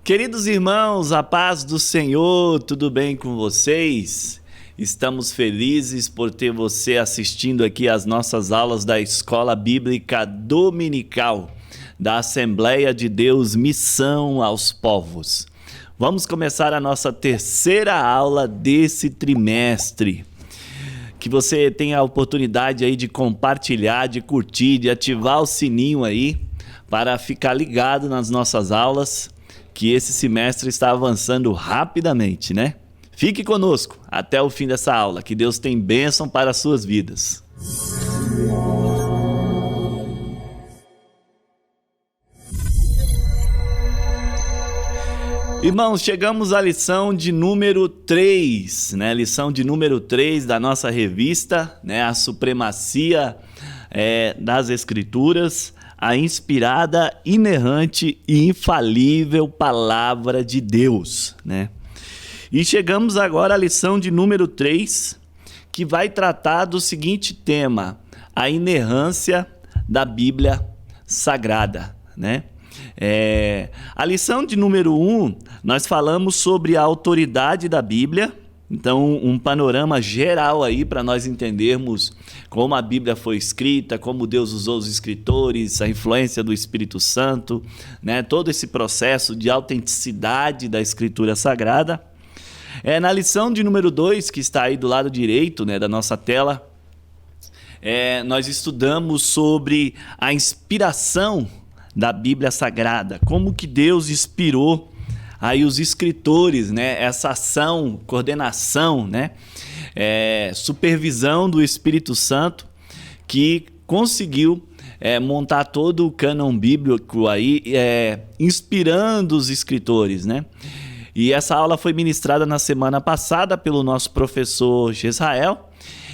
Queridos irmãos, a paz do Senhor, tudo bem com vocês? Estamos felizes por ter você assistindo aqui às nossas aulas da Escola Bíblica Dominical da Assembleia de Deus Missão aos Povos. Vamos começar a nossa terceira aula desse trimestre. Que você tenha a oportunidade aí de compartilhar, de curtir, de ativar o sininho aí para ficar ligado nas nossas aulas, que esse semestre está avançando rapidamente, né? Fique conosco até o fim dessa aula, que Deus tem bênção para as suas vidas. Irmãos, chegamos à lição de número 3, né? Lição de número 3 da nossa revista, né? A supremacia das Escrituras, a inspirada, inerrante e infalível Palavra de Deus, né? E chegamos agora à lição de número 3, que vai tratar do seguinte tema: a inerrância da Bíblia Sagrada, né? A lição de número 1, nós falamos sobre a autoridade da Bíblia. Então, um panorama geral aí para nós entendermos como a Bíblia foi escrita, como Deus usou os escritores, a influência do Espírito Santo, né? Todo esse processo de autenticidade da Escritura Sagrada. Na lição de número 2, que está aí do lado direito, né, da nossa tela, nós estudamos sobre a inspiração da Bíblia Sagrada, como que Deus inspirou aí os escritores, né? Essa ação, coordenação, né? Supervisão do Espírito Santo, que conseguiu montar todo o cânon bíblico aí, inspirando os escritores, né? E essa aula foi ministrada na semana passada pelo nosso professor Gesrael.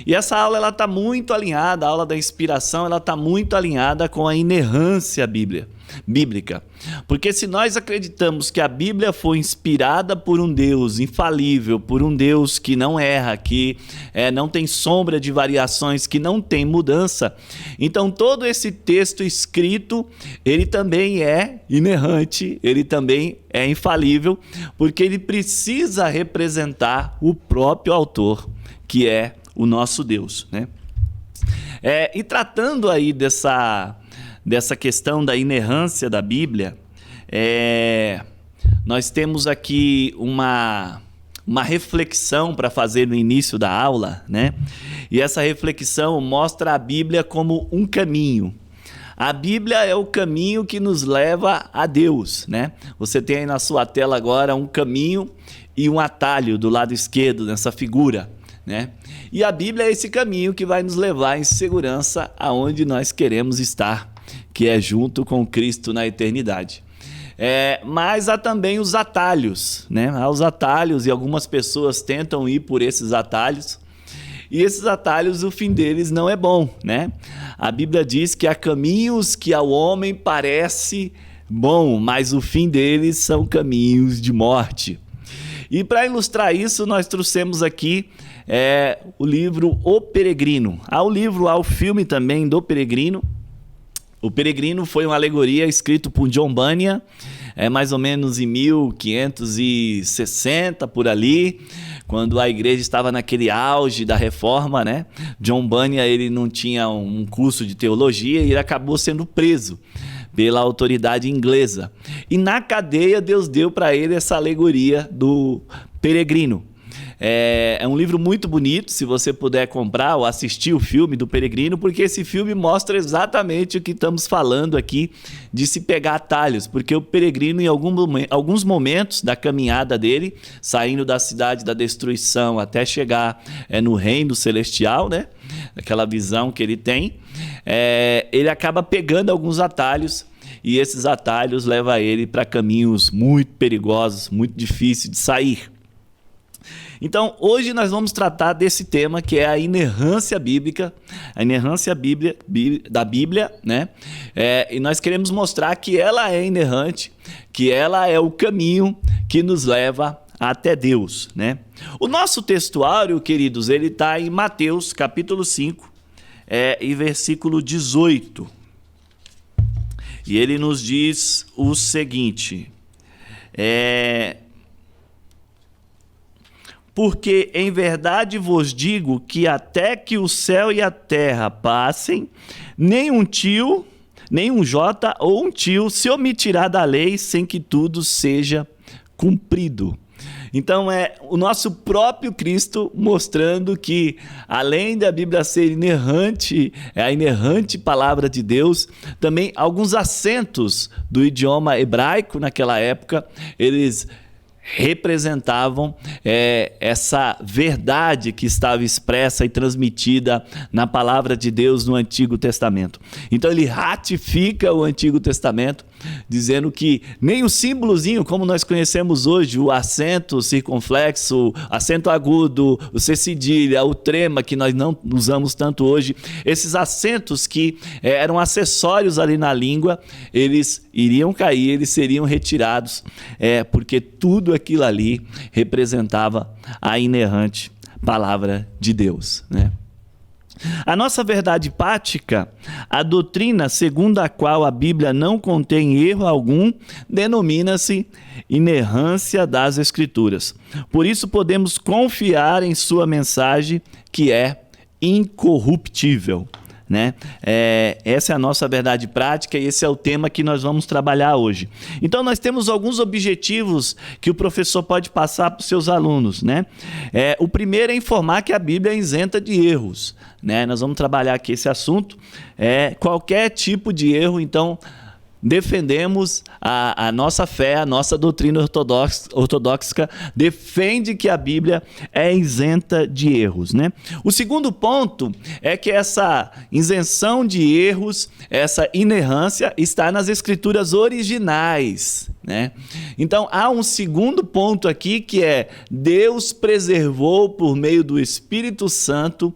E essa aula ela está muito alinhada, a aula da inspiração, ela está muito alinhada com a inerrância bíblica. Porque se nós acreditamos que a Bíblia foi inspirada por um Deus infalível, por um Deus que não erra, que não tem sombra de variações, que não tem mudança, então todo esse texto escrito, ele também é inerrante, ele também é infalível, porque ele precisa representar o próprio autor, que é o nosso Deus, né? E tratando aí dessa questão da inerrância da Bíblia, nós temos aqui uma reflexão para fazer no início da aula, né? E essa reflexão mostra a Bíblia como um caminho. A Bíblia é o caminho que nos leva a Deus, né? Você tem aí na sua tela agora um caminho e um atalho do lado esquerdo nessa figura, né? E a Bíblia é esse caminho que vai nos levar em segurança aonde nós queremos estar, que é junto com Cristo na eternidade. Mas há também os atalhos, né? Há os atalhos e algumas pessoas tentam ir por esses atalhos, e esses atalhos, o fim deles não é bom, né? A Bíblia diz que há caminhos que ao homem parece bom, mas o fim deles são caminhos de morte. E para ilustrar isso, nós trouxemos aqui o livro O Peregrino. Há o filme também do Peregrino. O Peregrino foi uma alegoria escrito por John Bunyan, mais ou menos em 1560, por ali, quando a igreja estava naquele auge da reforma, né? John Bunyan, ele não tinha um curso de teologia e ele acabou sendo preso pela autoridade inglesa. E na cadeia, Deus deu para ele essa alegoria do peregrino. É um livro muito bonito, se você puder comprar ou assistir o filme do Peregrino, porque esse filme mostra exatamente o que estamos falando aqui, de se pegar atalhos, porque o peregrino, em alguns momentos da caminhada dele, saindo da cidade da destruição até chegar no reino celestial, né? Aquela visão que ele tem, ele acaba pegando alguns atalhos, e esses atalhos levam ele para caminhos muito perigosos, muito difíceis de sair. Então, hoje nós vamos tratar desse tema, que é a inerrância bíblica, da Bíblia, né? E nós queremos mostrar que ela é inerrante, que ela é o caminho que nos leva até Deus, né? O nosso textuário, queridos, ele está em Mateus, capítulo 5, e versículo 18. E ele nos diz o seguinte: Porque em verdade vos digo que até que o céu e a terra passem, nem um tio, nem um jota ou um tio se omitirá da lei sem que tudo seja cumprido. Então é o nosso próprio Cristo mostrando que, além da Bíblia ser inerrante, é a inerrante palavra de Deus, também alguns acentos do idioma hebraico naquela época, eles representavam essa verdade que estava expressa e transmitida na palavra de Deus no Antigo Testamento. Então ele ratifica o Antigo Testamento, dizendo que nem o símbolozinho, como nós conhecemos hoje, o acento circunflexo, acento agudo, o C cedilha, o trema, que nós não usamos tanto hoje, esses acentos que eram acessórios ali na língua, eles iriam cair, eles seriam retirados, porque tudo aquilo ali representava a inerrante palavra de Deus, né? A nossa verdade prática, a doutrina segundo a qual a Bíblia não contém erro algum, denomina-se inerrância das Escrituras. Por isso podemos confiar em sua mensagem, que é incorruptível, né? Essa é a nossa verdade prática e esse é o tema que nós vamos trabalhar hoje. Então nós temos alguns objetivos que o professor pode passar para os seus alunos, né? O primeiro é informar que a Bíblia é isenta de erros, né? Nós vamos trabalhar aqui esse assunto, qualquer tipo de erro. Então defendemos a nossa fé, a nossa doutrina ortodoxa defende que a Bíblia é isenta de erros, né? O segundo ponto é que essa isenção de erros, essa inerrância está nas escrituras originais, né? Então há um segundo ponto aqui que é: Deus preservou por meio do Espírito Santo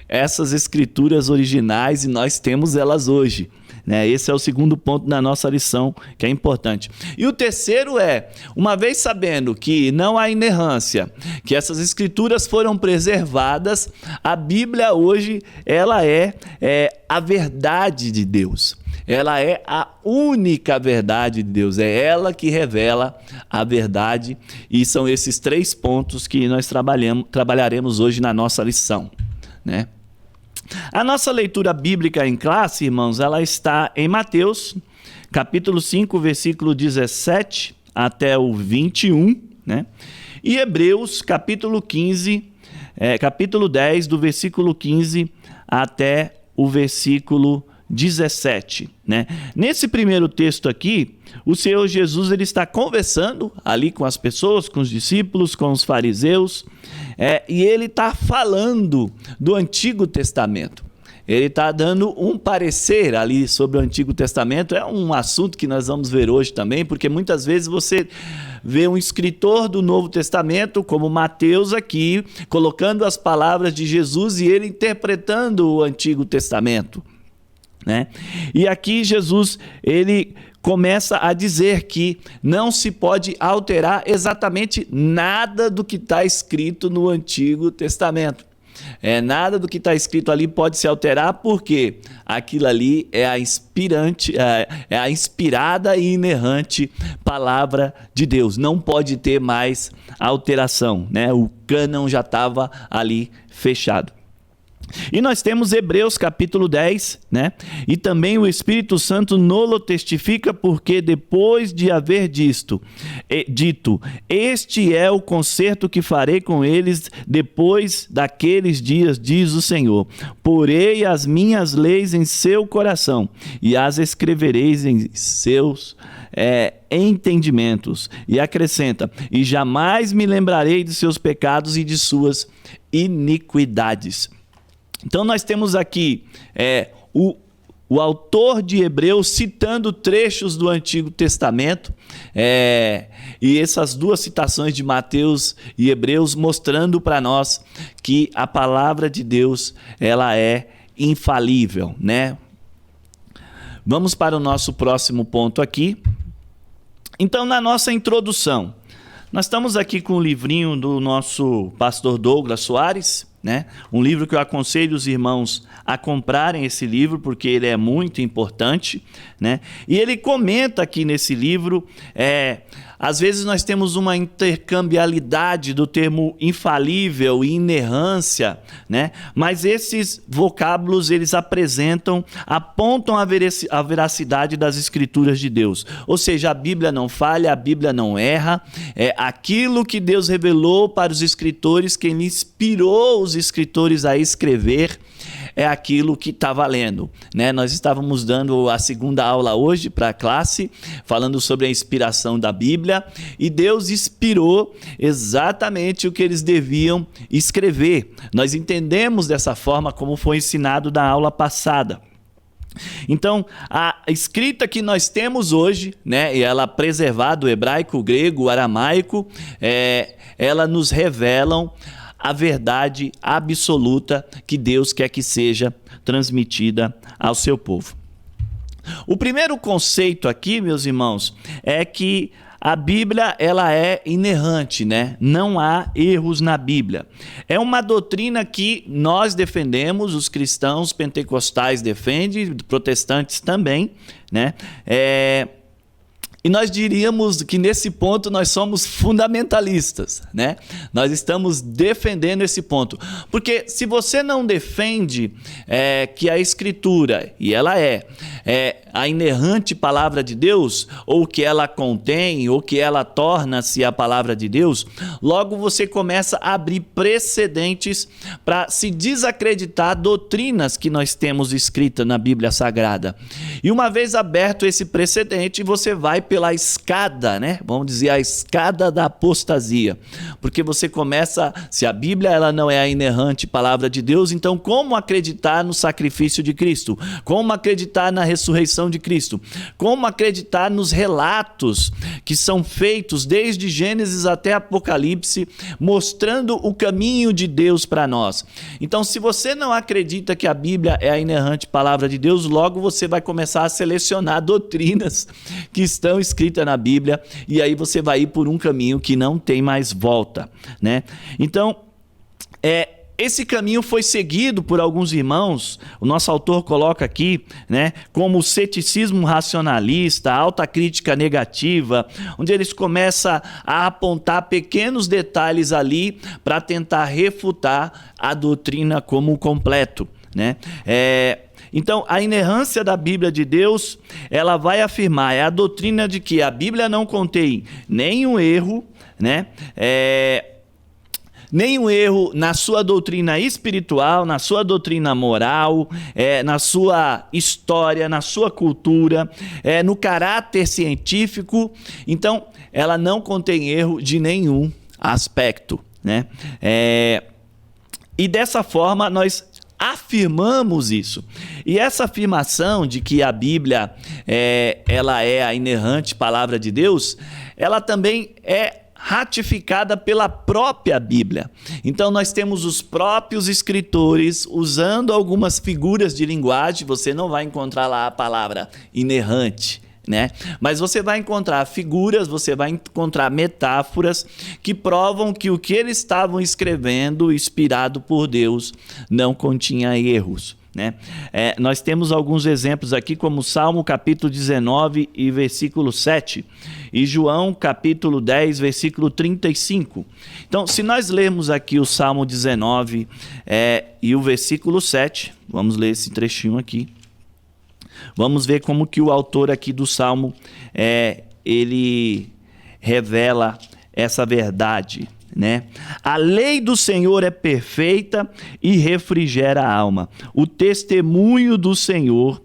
essas escrituras originais e nós temos elas hoje. Esse é o segundo ponto da nossa lição, que é importante. E o terceiro é, uma vez sabendo que não há inerrância, que essas escrituras foram preservadas, a Bíblia hoje, ela é a verdade de Deus. Ela é a única verdade de Deus, é ela que revela a verdade, e são esses 3 pontos que nós trabalharemos hoje na nossa lição, né? A nossa leitura bíblica em classe, irmãos, ela está em Mateus, capítulo 5, versículo 17 até o 21, né? E Hebreus, capítulo 10, do versículo 15 até o versículo 17, né? Nesse primeiro texto aqui, o Senhor Jesus ele está conversando ali com as pessoas, com os discípulos, com os fariseus, e ele está falando do Antigo Testamento. Ele está dando um parecer ali sobre o Antigo Testamento. É um assunto que nós vamos ver hoje também, porque muitas vezes você vê um escritor do Novo Testamento, como Mateus aqui, colocando as palavras de Jesus e ele interpretando o Antigo Testamento, né? E aqui Jesus, ele começa a dizer que não se pode alterar exatamente nada do que está escrito no Antigo Testamento. Nada do que está escrito ali pode se alterar, porque aquilo ali é a inspirada e inerrante palavra de Deus. Não pode ter mais alteração, né? O cânon já estava ali fechado. E nós temos Hebreus capítulo 10, né? E também o Espírito Santo nolo testifica, porque depois de haver dito, este é o concerto que farei com eles depois daqueles dias, diz o Senhor. Porei as minhas leis em seu coração e as escrevereis em seus entendimentos. E acrescenta: e jamais me lembrarei de seus pecados e de suas iniquidades. Então nós temos aqui o autor de Hebreus citando trechos do Antigo Testamento, e essas duas citações de Mateus e Hebreus mostrando para nós que a palavra de Deus ela é infalível, né? Vamos para o nosso próximo ponto aqui. Então, na nossa introdução, nós estamos aqui com o livrinho do nosso pastor Douglas Soares, né? Um livro que eu aconselho os irmãos a comprarem esse livro, porque ele é muito importante, né? E ele comenta aqui nesse livro às vezes nós temos uma intercambialidade do termo infalível e inerrância, né? Mas esses vocábulos, eles apontam a veracidade das Escrituras de Deus. Ou seja, a Bíblia não falha, a Bíblia não erra. É aquilo que Deus revelou para os escritores, quem inspirou os escritores a escrever, é aquilo que está valendo, né? Nós estávamos dando a segunda aula hoje para a classe, falando sobre a inspiração da Bíblia, e Deus inspirou exatamente o que eles deviam escrever. Nós entendemos dessa forma como foi ensinado na aula passada. Então, a escrita que nós temos hoje, né, e ela preservada, o hebraico, o grego, o aramaico, ela nos revelam a verdade absoluta que Deus quer que seja transmitida ao seu povo. O primeiro conceito aqui, meus irmãos, é que a Bíblia, ela é inerrante, né? Não há erros na Bíblia. É uma doutrina que nós defendemos, os cristãos pentecostais defendem, protestantes também, né? E nós diríamos que nesse ponto nós somos fundamentalistas, né? Nós estamos defendendo esse ponto. Porque se você não defende que a Escritura, e ela é a inerrante palavra de Deus, ou que ela contém, ou que ela torna-se a palavra de Deus, logo você começa a abrir precedentes para se desacreditar doutrinas que nós temos escritas na Bíblia Sagrada. E uma vez aberto esse precedente, você vai pela escada, né? Vamos dizer, a escada da apostasia. Porque você começa, se a Bíblia ela não é a inerrante palavra de Deus, então como acreditar no sacrifício de Cristo? Como acreditar na ressurreição de Cristo? Como acreditar nos relatos que são feitos desde Gênesis até Apocalipse, mostrando o caminho de Deus para nós? Então, se você não acredita que a Bíblia é a inerrante palavra de Deus, logo você vai começar a selecionar doutrinas que estão escritas na Bíblia, e aí você vai ir por um caminho que não tem mais volta, né? Então, esse caminho foi seguido por alguns irmãos, o nosso autor coloca aqui, né, como o ceticismo racionalista, a alta crítica negativa, onde eles começam a apontar pequenos detalhes ali para tentar refutar a doutrina como completo, né? Então, a inerrância da Bíblia de Deus, ela vai afirmar, é a doutrina de que a Bíblia não contém nenhum erro, né? Nenhum erro na sua doutrina espiritual, na sua doutrina moral, na sua história, na sua cultura, no caráter científico. Então, ela não contém erro de nenhum aspecto, né? E dessa forma, nós afirmamos isso. E essa afirmação de que a Bíblia ela é a inerrante palavra de Deus, ela também é ratificada pela própria Bíblia. Então nós temos os próprios escritores usando algumas figuras de linguagem. Você não vai encontrar lá a palavra inerrante, né? Mas você vai encontrar figuras, você vai encontrar metáforas que provam que o que eles estavam escrevendo, inspirado por Deus, não continha erros, né? Nós temos alguns exemplos aqui, como Salmo capítulo 19 e versículo 7, e João capítulo 10, versículo 35. Então, se nós lermos aqui o Salmo 19 e o versículo 7, vamos ler esse trechinho aqui. Vamos ver como que o autor aqui do Salmo, ele revela essa verdade, né? A lei do Senhor é perfeita e refrigera a alma. O testemunho do Senhor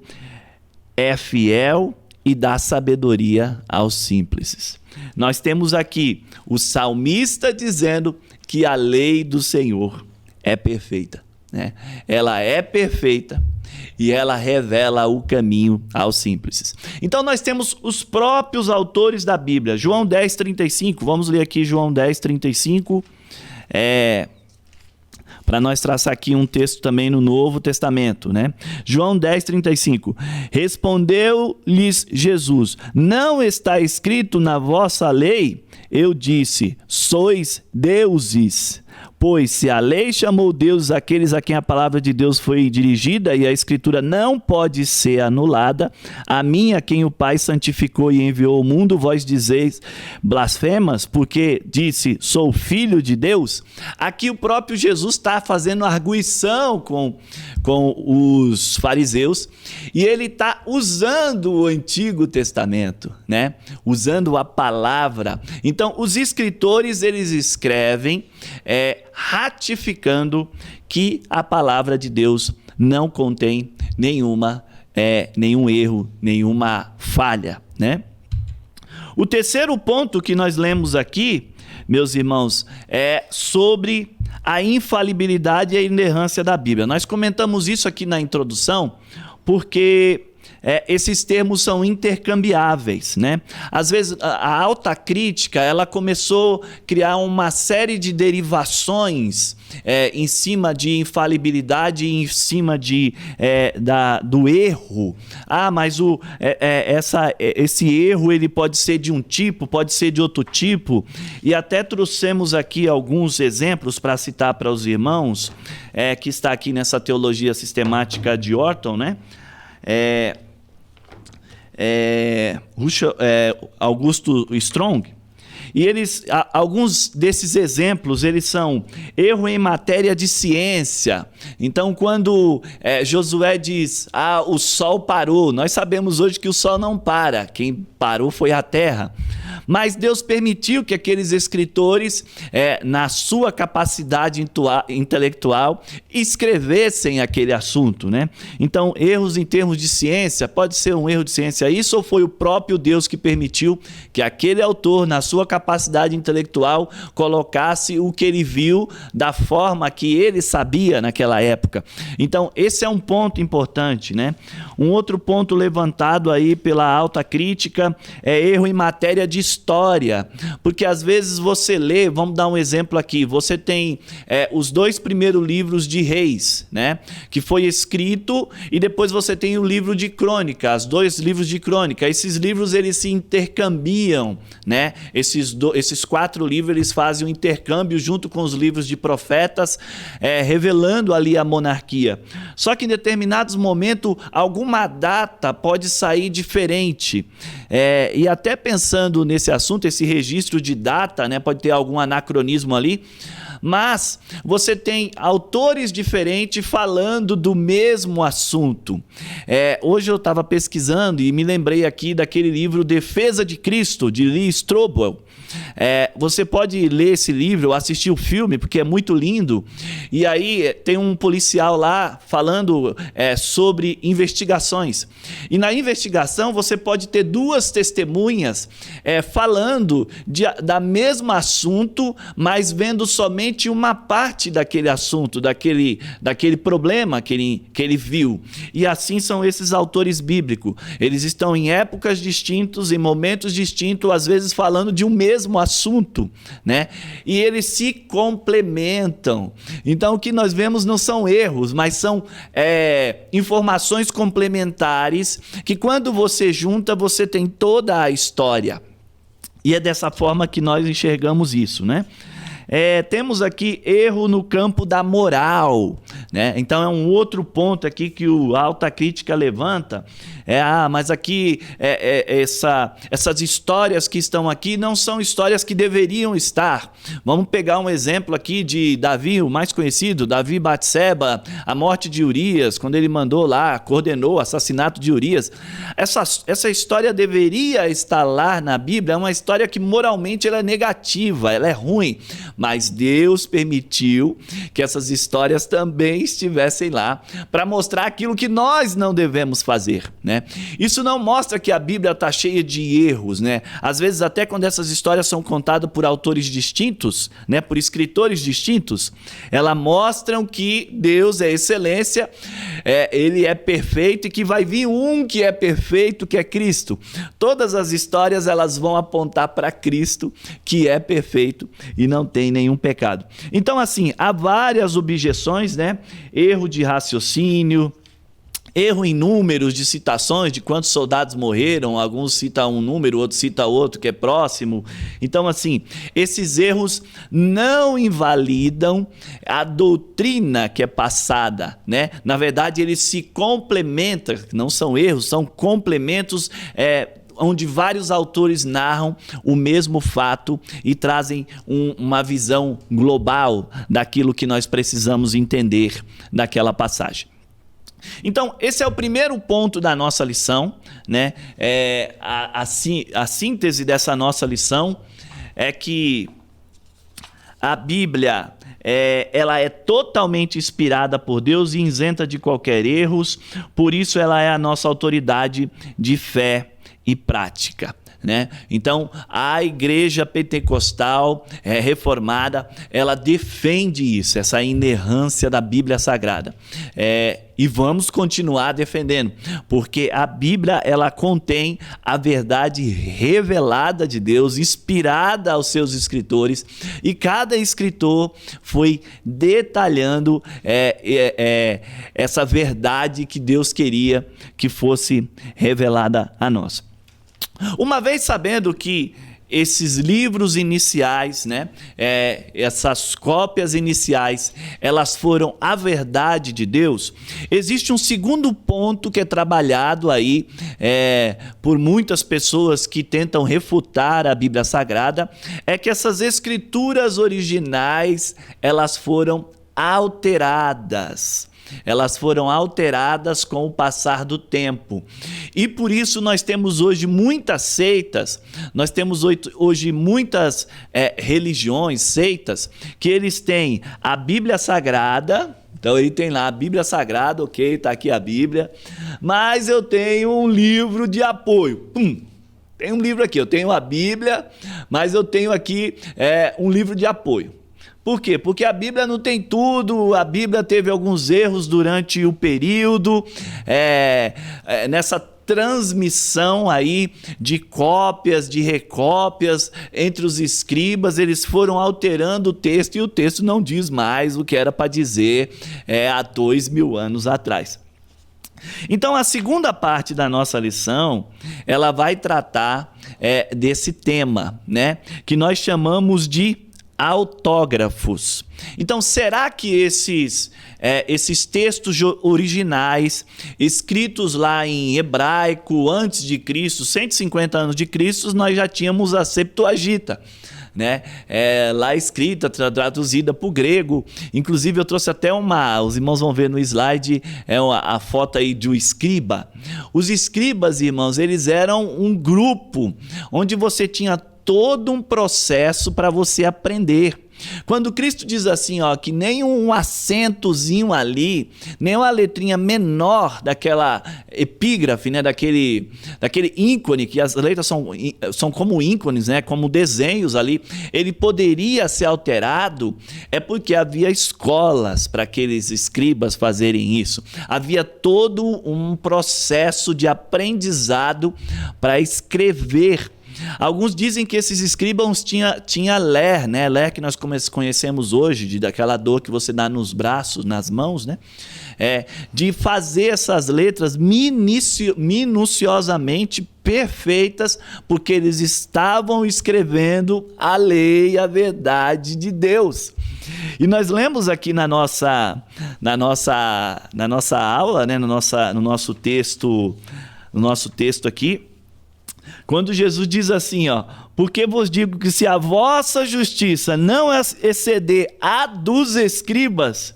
é fiel e dá sabedoria aos simples. Nós temos aqui o salmista dizendo que a lei do Senhor é perfeita, né? Ela é perfeita e ela revela o caminho aos simples. Então nós temos os próprios autores da Bíblia. João 10, 35, vamos ler aqui João 10, 35, para nós traçar aqui um texto também no Novo Testamento, né? João 10, 35. Respondeu-lhes Jesus: não está escrito na vossa lei? Eu disse: sois deuses. Pois se a lei chamou Deus aqueles a quem a palavra de Deus foi dirigida e a escritura não pode ser anulada, a mim a quem o Pai santificou e enviou ao mundo, vós dizeis blasfemas, porque disse, sou filho de Deus. Aqui o próprio Jesus está fazendo arguição com os fariseus e ele está usando o Antigo Testamento, né? Usando a palavra. Então os escritores eles escrevem ratificando que a palavra de Deus não contém nenhum erro, nenhuma falha, né? O terceiro ponto que nós lemos aqui, meus irmãos, é sobre a infalibilidade e a inerrância da Bíblia. Nós comentamos isso aqui na introdução, porque esses termos são intercambiáveis, né? Às vezes a alta crítica ela começou a criar uma série de derivações em cima de infalibilidade e em cima do erro. Mas esse erro ele pode ser de um tipo, pode ser de outro tipo, e até trouxemos aqui alguns exemplos para citar para os irmãos, que está aqui nessa teologia sistemática de Orton, né? Augusto Strong, e alguns desses exemplos eles são erro em matéria de ciência. Então quando Josué diz, o sol parou, nós sabemos hoje que o sol não para, quem parou foi a terra. Mas Deus permitiu que aqueles escritores, na sua capacidade intelectual, escrevessem aquele assunto, né? Então, erros em termos de ciência, pode ser um erro de ciência isso, ou foi o próprio Deus que permitiu que aquele autor, na sua capacidade intelectual, colocasse o que ele viu da forma que ele sabia naquela época. Então, esse é um ponto importante, né? Um outro ponto levantado aí pela alta crítica é erro em matéria de história, porque às vezes você lê, vamos dar um exemplo aqui, você tem os 2 primeiros livros de Reis, né, que foi escrito, e depois você tem o livro de Crônica, os 2 livros de Crônica. Esses livros eles se intercambiam, né? Esses 4 livros eles fazem um intercâmbio junto com os livros de profetas, revelando ali a monarquia. Só que em determinados momentos alguma data pode sair diferente, e até pensando nesse assunto, esse registro de data, né, pode ter algum anacronismo ali, mas você tem autores diferentes falando do mesmo assunto. Hoje eu estava pesquisando e me lembrei aqui daquele livro Defesa de Cristo, de Lee Strobel. Você pode ler esse livro, assistir o filme, porque é muito lindo, e aí tem um policial lá falando sobre investigações, e na investigação você pode ter 2 testemunhas falando da mesmo assunto, mas vendo somente uma parte daquele assunto, daquele problema que ele viu. E assim são esses autores bíblicos, eles estão em épocas distintas, em momentos distintos, às vezes falando de um mesmo assunto, né? E eles se complementam. Então o que nós vemos não são erros, mas são informações complementares que quando você junta, você tem toda a história. E é dessa forma que nós enxergamos isso, né? Temos aqui erro no campo da moral, né? Então é um outro ponto aqui que o alta crítica levanta, mas aqui essas histórias que estão aqui não são histórias que deveriam estar. Vamos pegar um exemplo aqui de Davi, o mais conhecido, Davi e Batseba, a morte de Urias, quando ele mandou lá, coordenou o assassinato de Urias. Essa história deveria estar lá na Bíblia, é uma história que moralmente ela é negativa, ela é ruim, mas Deus permitiu que essas histórias também estivessem lá para mostrar aquilo que nós não devemos fazer, né? Isso não mostra que a Bíblia está cheia de erros, né? Às vezes até quando essas histórias são contadas por autores distintos, né, por escritores distintos, elas mostram que Deus é excelência, Ele é perfeito e que vai vir um que é perfeito, que é Cristo. Todas as histórias elas vão apontar para Cristo, que é perfeito e não tem nenhum pecado. Então assim, há várias objeções, né? Erro de raciocínio, erro em números de citações, de quantos soldados morreram, alguns citam um número, outro cita outro que é próximo. Então, assim, esses erros não invalidam a doutrina que é passada, né? Na verdade, eles se complementam, não são erros, são complementos, onde vários autores narram o mesmo fato e trazem uma visão global daquilo que nós precisamos entender daquela passagem. Então, esse é o primeiro ponto da nossa lição, né? A síntese dessa nossa lição é que a Bíblia ela é totalmente inspirada por Deus e isenta de qualquer erros, por isso ela é a nossa autoridade de fé e prática, né? Então, a igreja pentecostal reformada, ela defende isso, essa inerrância da Bíblia Sagrada. E vamos continuar defendendo, porque a Bíblia, ela contém a verdade revelada de Deus, inspirada aos seus escritores, e cada escritor foi detalhando essa verdade que Deus queria que fosse revelada a nós. Uma vez sabendo que esses livros iniciais, né, essas cópias iniciais, elas foram a verdade de Deus, existe um segundo ponto que é trabalhado aí por muitas pessoas que tentam refutar a Bíblia Sagrada, é que essas escrituras originais, elas foram alteradas. Elas foram alteradas com o passar do tempo. E por isso nós temos hoje muitas seitas, nós temos hoje muitas religiões, seitas, que eles têm a Bíblia Sagrada. Então ele tem lá a Bíblia Sagrada, ok, está aqui a Bíblia, mas eu tenho um livro de apoio. Tem um livro aqui, eu tenho a Bíblia, mas eu tenho aqui um livro de apoio. Por quê? Porque a Bíblia não tem tudo, a Bíblia teve alguns erros durante o período, nessa transmissão aí de cópias, de recópias entre os escribas, eles foram alterando o texto e o texto não diz mais o que era para dizer há 2000 anos atrás. Então, a segunda parte da nossa lição, ela vai tratar desse tema, né, que nós chamamos de autógrafos. Então, será que esses textos originais, escritos lá em hebraico, antes de Cristo, 150 anos de Cristo, nós já tínhamos a Septuaginta, né? Lá escrita, traduzida para o grego. Inclusive, eu trouxe até os irmãos vão ver no slide, a foto aí de um escriba. Os escribas, irmãos, eles eram um grupo onde você tinha todo um processo para você aprender. Quando Cristo diz assim, ó, que nem um acentozinho ali, nem uma letrinha menor daquela epígrafe, né, daquele ícone, que as letras são como ícones, né, como desenhos ali, ele poderia ser alterado, é porque havia escolas para aqueles escribas fazerem isso. Havia todo um processo de aprendizado para escrever. Alguns dizem que esses escribas tinha ler, né? Ler que nós conhecemos hoje, daquela dor que você dá nos braços, nas mãos, né? De fazer essas letras minuciosamente perfeitas, porque eles estavam escrevendo a lei, a verdade de Deus. E nós lemos aqui na nossa aula, né? no nosso texto aqui, quando Jesus diz assim, ó, porque vos digo que se a vossa justiça não exceder a dos escribas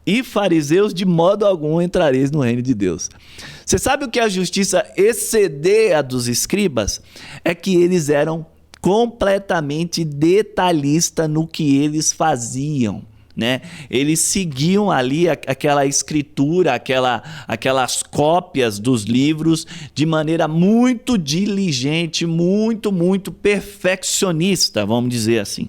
e fariseus, de modo algum entrareis no reino de Deus. Você sabe o que é a justiça exceder a dos escribas? É que eles eram completamente detalhistas no que eles faziam, né? Eles seguiam ali aquela escritura, aquelas cópias dos livros de maneira muito diligente, muito perfeccionista, vamos dizer assim.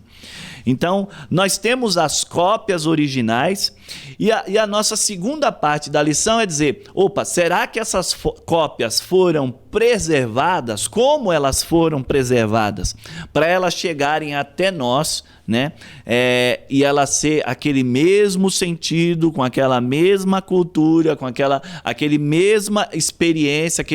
Então, nós temos as cópias originais e a nossa segunda parte da lição é dizer, opa, será que essas cópias foram preservadas? Como elas foram preservadas? Para elas chegarem até nós, né? E ela ser aquele mesmo sentido, com aquela mesma cultura, com aquele mesma experiência,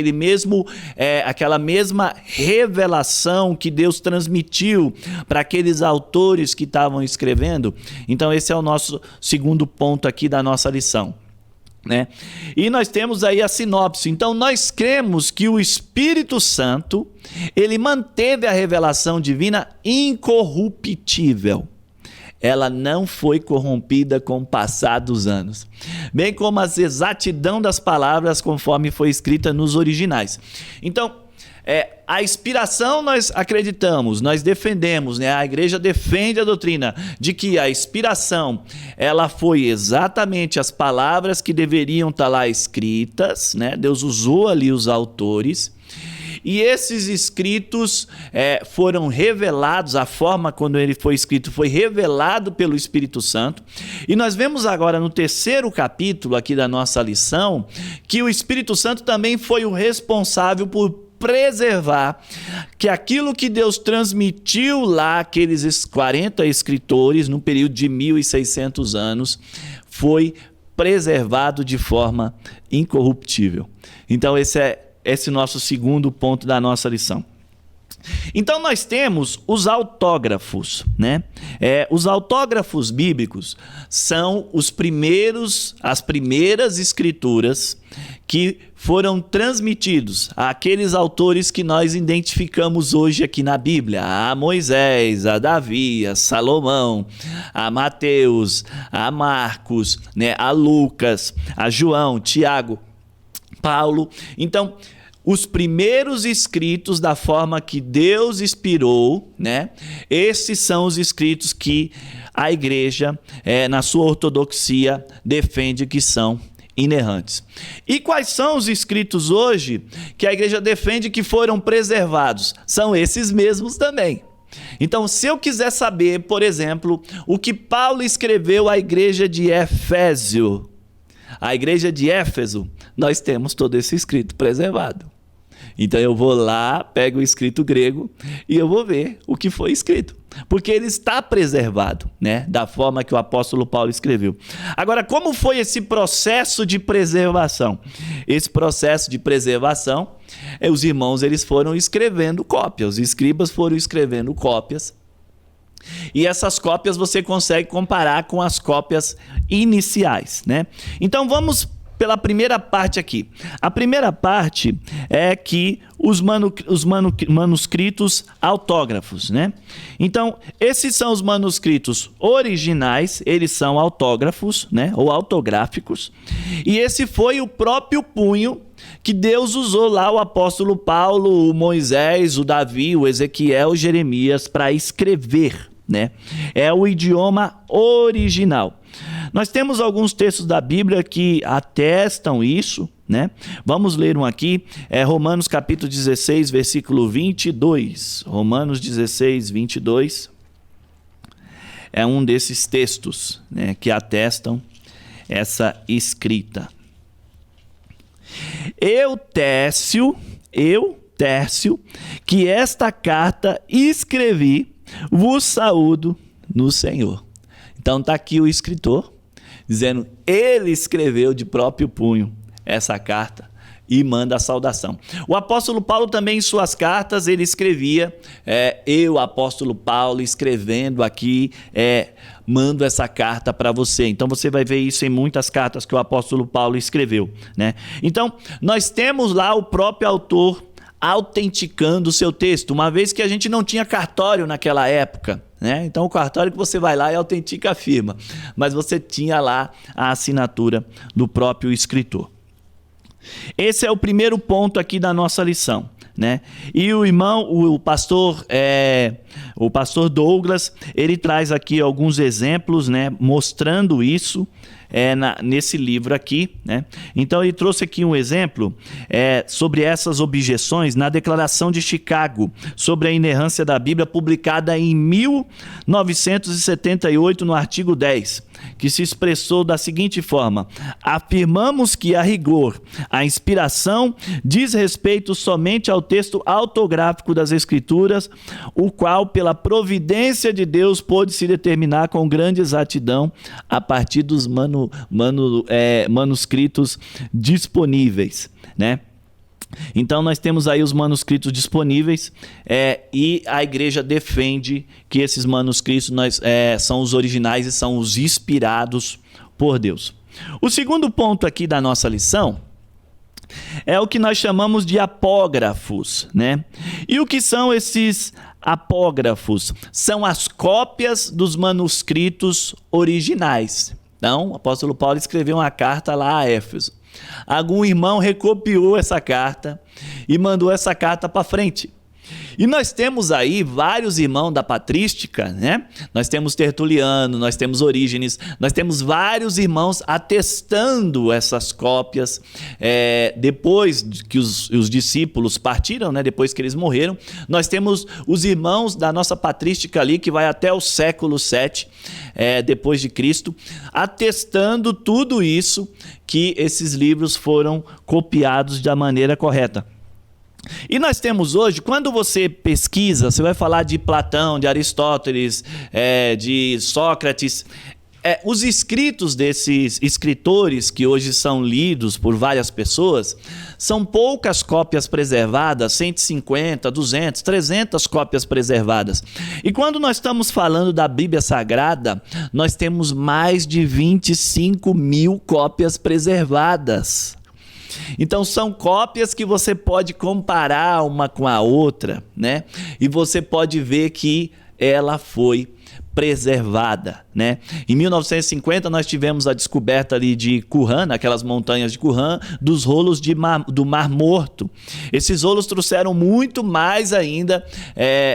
aquela mesma revelação que Deus transmitiu para aqueles autores que estavam escrevendo. Então esse é o nosso segundo ponto aqui da nossa lição, né? E nós temos aí a sinopse. Então nós cremos que o Espírito Santo, ele manteve a revelação divina incorruptível. Ela não foi corrompida com o passar dos anos, bem como a exatidão das palavras conforme foi escrita nos originais. Então, a inspiração nós acreditamos, nós defendemos, né? A igreja defende a doutrina de que a inspiração, ela foi exatamente as palavras que deveriam estar lá escritas, né? Deus usou ali os autores. E esses escritos foram revelados, a forma quando ele foi escrito foi revelado pelo Espírito Santo. E nós vemos agora no terceiro capítulo aqui da nossa lição, que o Espírito Santo também foi o responsável por preservar que aquilo que Deus transmitiu lá, aqueles 40 escritores, no período de 1.600 anos, foi preservado de forma incorruptível. Então esse é nosso segundo ponto da nossa lição. Então nós temos os autógrafos, né? Os autógrafos bíblicos são as primeiras escrituras que foram transmitidos àqueles autores que nós identificamos hoje aqui na Bíblia, a Moisés, a Davi, a Salomão, a Mateus, a Marcos, né? A Lucas, a João, Tiago, Paulo. Então, os primeiros escritos da forma que Deus inspirou, né? Esses são os escritos que a igreja, na sua ortodoxia, defende que são inerrantes. E quais são os escritos hoje que a igreja defende que foram preservados? São esses mesmos também. Então, se eu quiser saber, por exemplo, o que Paulo escreveu à igreja de Éfeso, a igreja de Éfeso, nós temos todo esse escrito preservado. Então eu vou lá, pego o escrito grego e eu vou ver o que foi escrito, porque ele está preservado, né, da forma que o apóstolo Paulo escreveu. Agora, como foi esse processo de preservação? Esse processo de preservação, os irmãos eles foram escrevendo cópias, os escribas foram escrevendo cópias. E essas cópias você consegue comparar com as cópias iniciais, né? Então vamos pela primeira parte aqui. A primeira parte é que os manuscritos autógrafos, né? Então, esses são os manuscritos originais, eles são autógrafos, né? Ou autográficos. E esse foi o próprio punho que Deus usou lá o apóstolo Paulo, o Moisés, o Davi, o Ezequiel, o Jeremias para escrever, né? É o idioma original. Nós temos alguns textos da Bíblia que atestam isso, né? Vamos ler um aqui, Romanos capítulo 16, versículo 22. Romanos 16, 22. É um desses textos, né, que atestam essa escrita. Eu, Tércio, que esta carta escrevi, vos saúdo no Senhor. Então está aqui o escritor, dizendo, ele escreveu de próprio punho essa carta e manda a saudação. O apóstolo Paulo também, em suas cartas, ele escrevia, eu, apóstolo Paulo, escrevendo aqui, mando essa carta para você. Então você vai ver isso em muitas cartas que o apóstolo Paulo escreveu, né? Então, nós temos lá o próprio autor autenticando o seu texto, uma vez que a gente não tinha cartório naquela época, né? Então o cartório que você vai lá e autentica a firma, mas você tinha lá a assinatura do próprio escritor. Esse é o primeiro ponto aqui da nossa lição, né? E o pastor Douglas, ele traz aqui alguns exemplos, né, mostrando isso, nesse livro aqui, né? Então ele trouxe aqui um exemplo sobre essas objeções na Declaração de Chicago sobre a inerrância da Bíblia, publicada em 1978, no artigo 10, que se expressou da seguinte forma: afirmamos que, a rigor, a inspiração diz respeito somente ao texto autográfico das Escrituras, o qual, pela providência de Deus, pôde se determinar com grande exatidão a partir dos manuscritos disponíveis, né? Então nós temos aí os manuscritos disponíveis, e a igreja defende que esses manuscritos são os originais e são os inspirados por Deus. O segundo ponto aqui da nossa lição é o que nós chamamos de apógrafos, né? E o que são esses apógrafos? São as cópias dos manuscritos originais. Então, o apóstolo Paulo escreveu uma carta lá a Éfeso. Algum irmão recopiou essa carta e mandou essa carta para frente. E nós temos aí vários irmãos da patrística, né? Nós temos Tertuliano, nós temos Orígenes, nós temos vários irmãos atestando essas cópias, depois que os discípulos partiram, né? Depois que eles morreram. Nós temos os irmãos da nossa patrística ali, que vai até o século VII, depois de Cristo, atestando tudo isso, que esses livros foram copiados da maneira correta. E nós temos hoje, quando você pesquisa, você vai falar de Platão, de Aristóteles, de Sócrates, os escritos desses escritores que hoje são lidos por várias pessoas, são poucas cópias preservadas, 150, 200, 300 cópias preservadas. E quando nós estamos falando da Bíblia Sagrada, nós temos mais de 25 mil cópias preservadas. Então são cópias que você pode comparar uma com a outra, né? E você pode ver que ela foi preservada, né? Em 1950 nós tivemos a descoberta ali de Qumran, aquelas montanhas de Qumran, dos rolos do Mar Morto. Esses rolos trouxeram muito mais ainda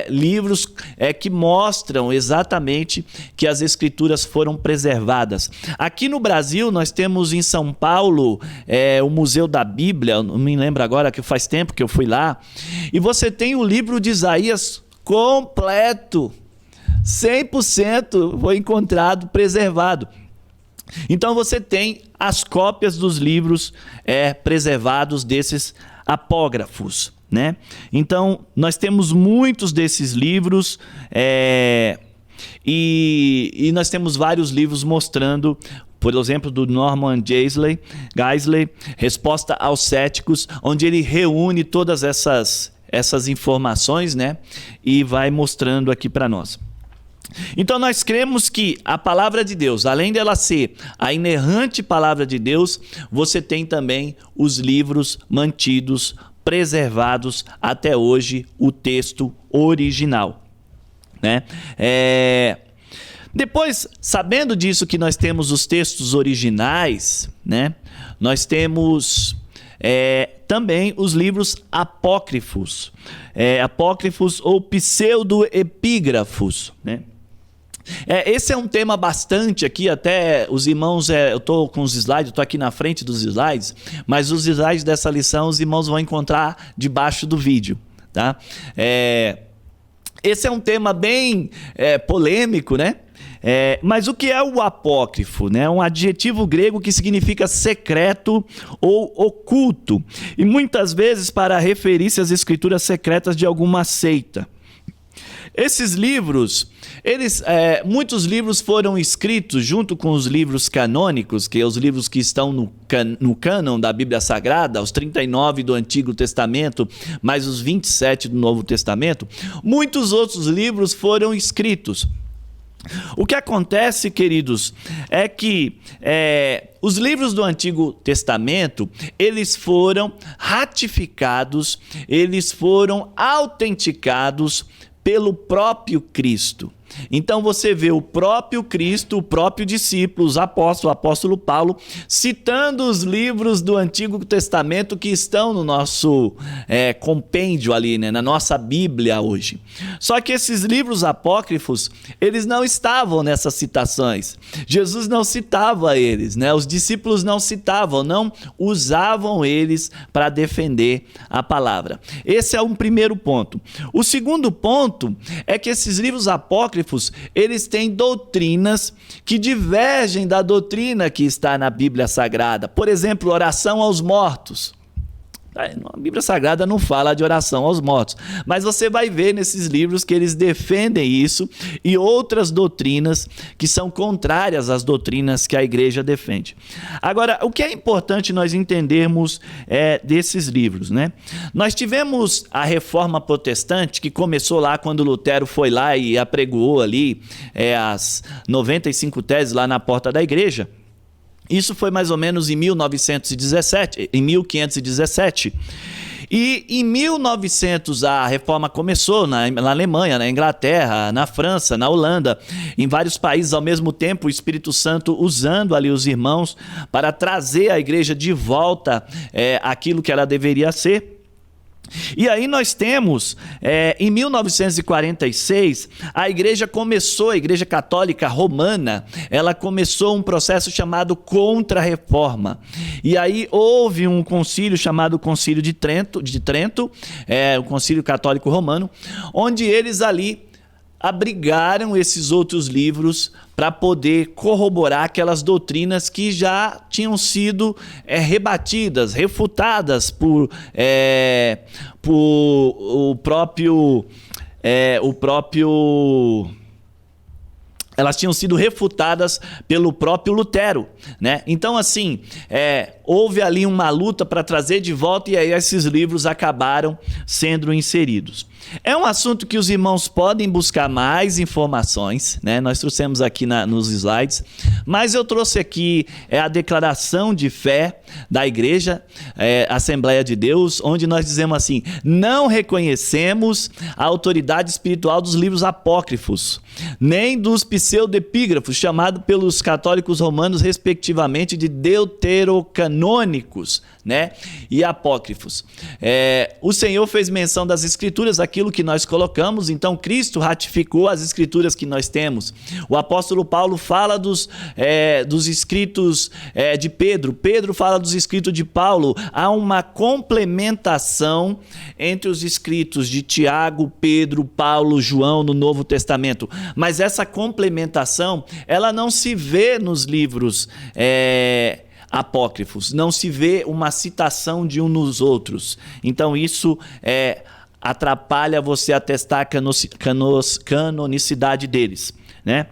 livros que mostram exatamente que as escrituras foram preservadas. Aqui no Brasil nós temos em São Paulo o Museu da Bíblia, não me lembro agora, que faz tempo que eu fui lá, e você tem o livro de Isaías completo, 100% foi encontrado preservado. Então você tem as cópias dos livros preservados desses apógrafos, né? Então nós temos muitos desses livros, e nós temos vários livros mostrando, por exemplo, do Norman Geisler, Resposta aos Céticos, onde ele reúne todas essas informações, né? E vai mostrando aqui para nós. Então nós cremos que a palavra de Deus, além dela ser a inerrante palavra de Deus, você tem também os livros mantidos, preservados até hoje, o texto original, né? Depois, sabendo disso, que nós temos os textos originais, né? Nós temos também os livros apócrifos, apócrifos ou pseudoepígrafos, né? Esse é um tema bastante aqui, até os irmãos, eu estou com os slides, eu estou aqui na frente dos slides, mas os slides dessa lição os irmãos vão encontrar debaixo do vídeo, tá? Esse é um tema bem polêmico, né? Mas o que é o apócrifo, né? É um adjetivo grego que significa secreto ou oculto, e muitas vezes para referir-se às escrituras secretas de alguma seita. Esses livros, muitos livros foram escritos junto com os livros canônicos, que são os livros que estão no cânon da Bíblia Sagrada, os 39 do Antigo Testamento, mais os 27 do Novo Testamento. Muitos outros livros foram escritos. O que acontece, queridos, é que os livros do Antigo Testamento, eles foram ratificados, eles foram autenticados pelo próprio Cristo. Então você vê o próprio Cristo, o próprio discípulo, os apóstolos, o apóstolo Paulo, citando os livros do Antigo Testamento que estão no nosso compêndio ali, né, na nossa Bíblia hoje. Só que esses livros apócrifos, eles não estavam nessas citações. Jesus não citava eles, né? Os discípulos não citavam, não usavam eles para defender a palavra. Esse é um primeiro ponto. O segundo ponto é que esses livros apócrifos, eles têm doutrinas que divergem da doutrina que está na Bíblia Sagrada. Por exemplo, oração aos mortos. A Bíblia Sagrada não fala de oração aos mortos, mas você vai ver nesses livros que eles defendem isso e outras doutrinas que são contrárias às doutrinas que a igreja defende. Agora, o que é importante nós entendermos desses livros, né? Nós tivemos a Reforma Protestante, que começou lá quando Lutero foi lá e apregoou ali as 95 teses lá na porta da igreja. Isso foi mais ou menos em 1517. E em 1900 a reforma começou na Alemanha, na Inglaterra, na França, na Holanda, em vários países ao mesmo tempo, o Espírito Santo usando ali os irmãos para trazer a igreja de volta aquilo que ela deveria ser. E aí nós temos, em 1946, a Igreja Católica Romana, ela começou um processo chamado Contra-Reforma. E aí houve um concílio chamado Concílio de Trento, o Concílio Católico Romano, onde eles ali abrigaram esses outros livros para poder corroborar aquelas doutrinas que já tinham sido rebatidas, refutadas por o próprio elas tinham sido refutadas pelo próprio Lutero, né? Então, assim, houve ali uma luta para trazer de volta e aí esses livros acabaram sendo inseridos. É um assunto que os irmãos podem buscar mais informações, né? Nós trouxemos aqui nos slides, mas eu trouxe aqui a declaração de fé da igreja, Assembleia de Deus, onde nós dizemos assim: não reconhecemos a autoridade espiritual dos livros apócrifos, nem dos pseudepígrafos, chamado pelos católicos romanos, respectivamente, de deuterocanônicos, né? E apócrifos. O Senhor fez menção das escrituras, aquilo que nós colocamos, então Cristo ratificou as escrituras que nós temos. O apóstolo Paulo fala dos escritos de Pedro, Pedro fala dos escritos de Paulo. Há uma complementação entre os escritos de Tiago, Pedro, Paulo, João no Novo Testamento, mas essa complementação, ela não se vê nos livros apócrifos, não se vê uma citação de um nos outros. Então isso atrapalha você atestar a canonicidade deles, né?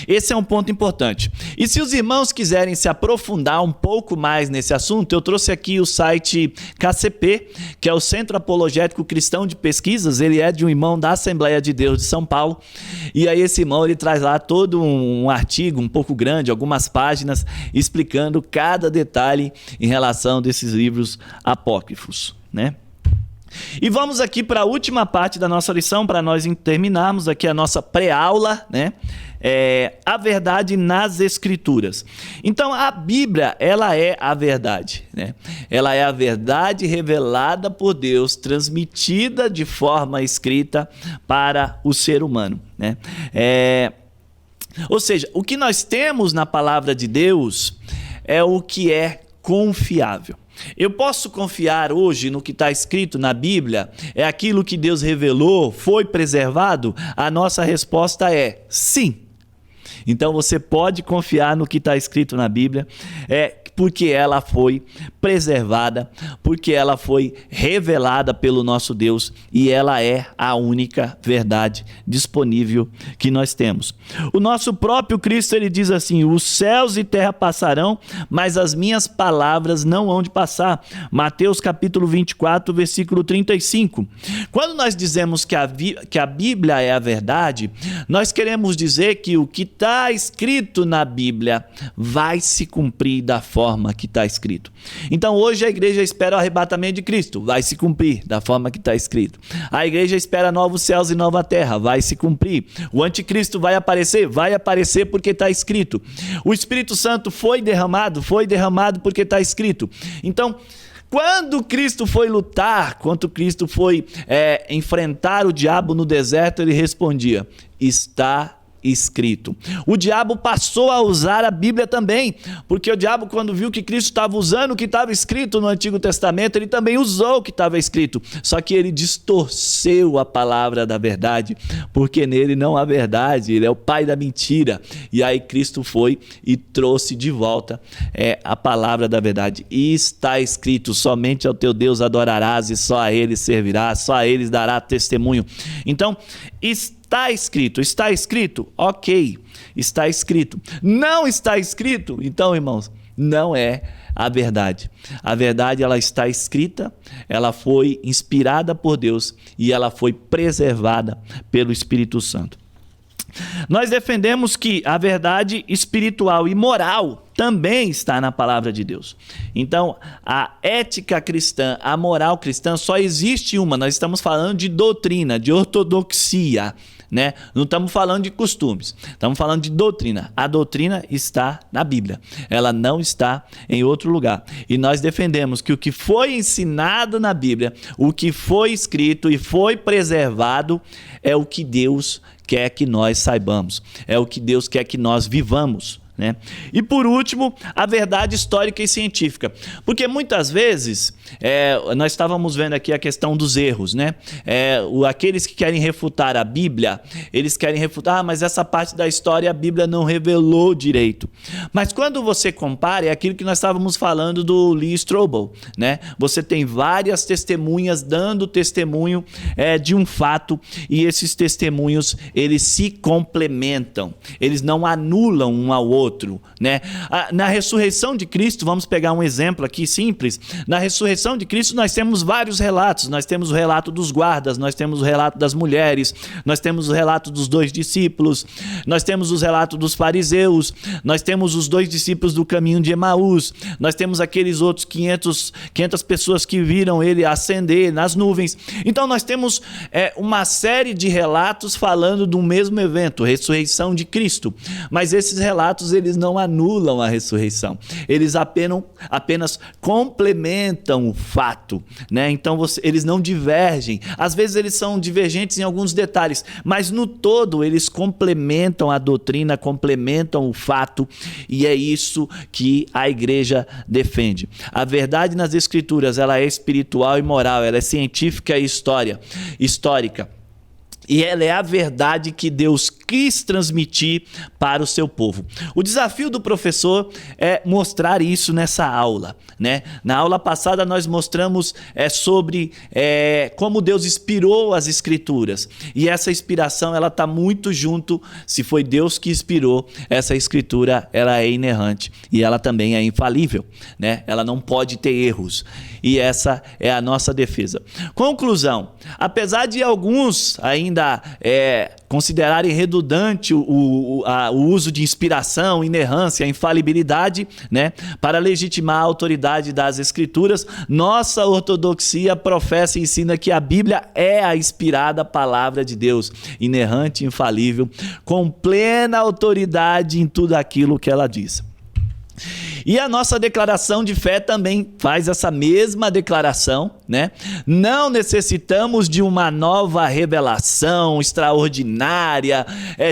Esse é um ponto importante. E se os irmãos quiserem se aprofundar um pouco mais nesse assunto, eu trouxe aqui o site KCP, que é o Centro Apologético Cristão de Pesquisas. Ele é de um irmão da Assembleia de Deus de São Paulo. E aí esse irmão, ele traz lá todo um artigo um pouco grande, algumas páginas, explicando cada detalhe em relação desses livros apócrifos, né? E vamos aqui para a última parte da nossa lição, para nós terminarmos aqui a nossa pré-aula, né? A verdade nas Escrituras. Então, a Bíblia, ela é a verdade, né? Ela é a verdade revelada por Deus, transmitida de forma escrita para o ser humano, né? Ou seja, o que nós temos na palavra de Deus é o que é confiável. Eu posso confiar hoje no que está escrito na Bíblia? É aquilo que Deus revelou? Foi preservado? A nossa resposta é sim. Então você pode confiar no que está escrito na Bíblia, porque ela foi preservada, porque ela foi revelada pelo nosso Deus e ela é a única verdade disponível que nós temos. O nosso próprio Cristo, ele diz assim: os céus e terra passarão, mas as minhas palavras não hão de passar. Mateus capítulo 24, versículo 35. Quando nós dizemos que a Bíblia é a verdade, nós queremos dizer que o que está escrito na Bíblia vai se cumprir da forma forma que está escrito. Então hoje a igreja espera o arrebatamento de Cristo, vai se cumprir da forma que está escrito. A igreja espera novos céus e nova terra, vai se cumprir. O anticristo vai aparecer porque está escrito. O Espírito Santo foi derramado porque está escrito. Então, quando Cristo foi lutar, quando Cristo foi enfrentar o diabo no deserto, ele respondia: está escrito. O diabo passou a usar a Bíblia também, porque o diabo, quando viu que Cristo estava usando o que estava escrito no Antigo Testamento, ele também usou o que estava escrito, só que ele distorceu a palavra da verdade, porque nele não há verdade, ele é o pai da mentira. E aí Cristo foi e trouxe de volta a palavra da verdade. E está escrito: somente ao teu Deus adorarás e só a ele servirás, só a ele dará testemunho. Então, está escrito, ok, está escrito. Não está escrito, então, irmãos, não é a verdade. A verdade, ela está escrita, ela foi inspirada por Deus e ela foi preservada pelo Espírito Santo. Nós defendemos que a verdade espiritual e moral também está na palavra de Deus. Então, a ética cristã, a moral cristã, só existe uma. Nós estamos falando de doutrina, de ortodoxia, né? Não estamos falando de costumes, estamos falando de doutrina. A doutrina está na Bíblia, ela não está em outro lugar. E nós defendemos que o que foi ensinado na Bíblia, o que foi escrito e foi preservado, é o que Deus quer que nós saibamos, é o que Deus quer que nós vivamos, né? E por último, a verdade histórica e científica, porque muitas vezes nós estávamos vendo aqui a questão dos erros, né? Aqueles que querem refutar a Bíblia, eles querem refutar, mas essa parte da história a Bíblia não revelou direito. Mas quando você compara, é aquilo que nós estávamos falando do Lee Strobel, né? Você tem várias testemunhas dando testemunho de um fato, e esses testemunhos, eles se complementam, eles não anulam um ao outro, né? Na ressurreição de Cristo, vamos pegar um exemplo aqui simples. Na ressurreição de Cristo nós temos vários relatos. Nós temos o relato dos guardas, nós temos o relato das mulheres, nós temos o relato dos 2 discípulos, nós temos os relatos dos fariseus, nós temos os 2 discípulos do caminho de Emaús, nós temos aqueles outros 500 pessoas que viram ele ascender nas nuvens. Então nós temos uma série de relatos falando do mesmo evento, ressurreição de Cristo. Mas esses relatos, eles não anulam a ressurreição, eles apenas complementam o fato, né? Então eles não divergem. Às vezes eles são divergentes em alguns detalhes, mas no todo eles complementam a doutrina, complementam o fato, e é isso que a igreja defende. A verdade nas Escrituras, ela é espiritual e moral, ela é científica e histórica. E ela é a verdade que Deus quis transmitir para o seu povo. O desafio do professor é mostrar isso nessa aula, né? Na aula passada nós mostramos sobre como Deus inspirou as Escrituras. E essa inspiração, ela está muito junto. Se foi Deus que inspirou, essa Escritura, ela é inerrante e ela também é infalível, né? Ela não pode ter erros. E essa é a nossa defesa. Conclusão: apesar de alguns ainda considerarem redundante o uso de inspiração, inerrância, infalibilidade, né, para legitimar a autoridade das Escrituras, nossa ortodoxia professa e ensina que a Bíblia é a inspirada palavra de Deus, inerrante, infalível, com plena autoridade em tudo aquilo que ela diz. E a nossa declaração de fé também faz essa mesma declaração, né? Não necessitamos de uma nova revelação extraordinária,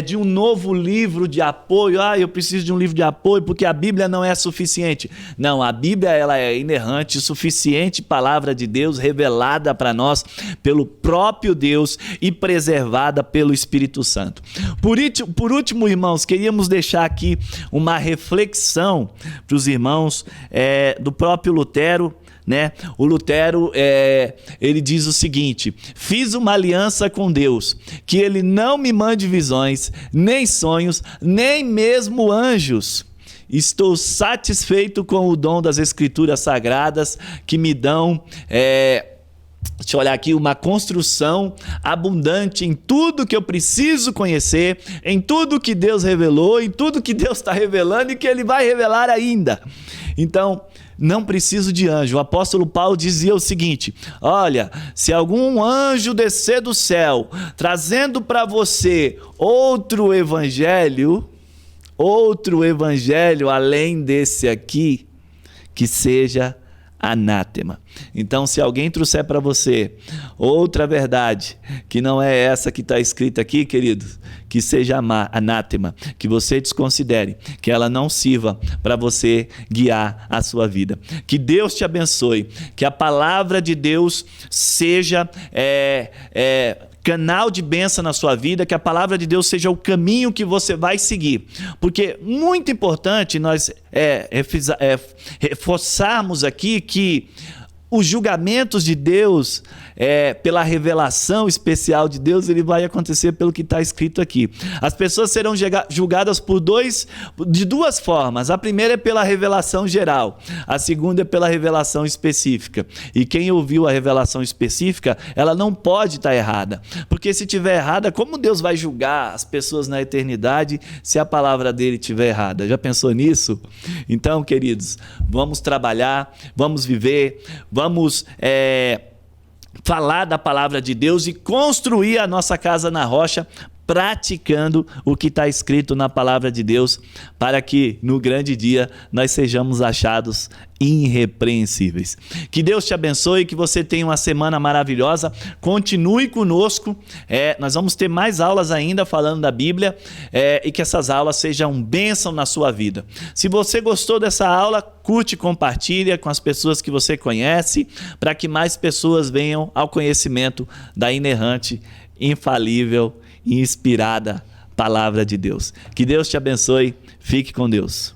de um novo livro de apoio. Eu preciso de um livro de apoio porque a Bíblia não é suficiente. Não, a Bíblia, ela é inerrante, suficiente palavra de Deus, revelada para nós pelo próprio Deus e preservada pelo Espírito Santo. Por último, irmãos, queríamos deixar aqui uma reflexão para os irmãos do próprio Lutero, né? O Lutero, ele diz o seguinte: fiz uma aliança com Deus, que ele não me mande visões, nem sonhos, nem mesmo anjos. Estou satisfeito com o dom das Escrituras Sagradas, que me dão deixa eu olhar aqui, uma construção abundante em tudo que eu preciso conhecer, em tudo que Deus revelou, em tudo que Deus está revelando e que Ele vai revelar ainda. Então, não preciso de anjo. O apóstolo Paulo dizia o seguinte: olha, se algum anjo descer do céu, trazendo para você outro evangelho além desse aqui, que seja anátema. Então, se alguém trouxer para você outra verdade, que não é essa que está escrita aqui, queridos, que seja anátema, que você desconsidere, que ela não sirva para você guiar a sua vida. Que Deus te abençoe, que a palavra de Deus seja canal de bênção na sua vida, que a palavra de Deus seja o caminho que você vai seguir. Porque muito importante nós reforçarmos aqui que os julgamentos de Deus, pela revelação especial de Deus, ele vai acontecer pelo que está escrito aqui. As pessoas serão julgadas de duas formas. A primeira é pela revelação geral, a segunda é pela revelação específica. E quem ouviu a revelação específica, ela não pode estar errada. Porque se estiver errada, como Deus vai julgar as pessoas na eternidade se a palavra dele estiver errada? Já pensou nisso? Então, queridos, vamos trabalhar, vamos viver, vamos falar da palavra de Deus e construir a nossa casa na rocha, praticando o que está escrito na palavra de Deus, para que no grande dia nós sejamos achados irrepreensíveis. Que Deus te abençoe, que você tenha uma semana maravilhosa. Continue conosco, nós vamos ter mais aulas ainda falando da Bíblia, e que essas aulas sejam bênção na sua vida. Se você gostou dessa aula, curte e compartilha com as pessoas que você conhece, para que mais pessoas venham ao conhecimento da inerrante, infalível e inspirada palavra de Deus. Que Deus te abençoe. Fique com Deus.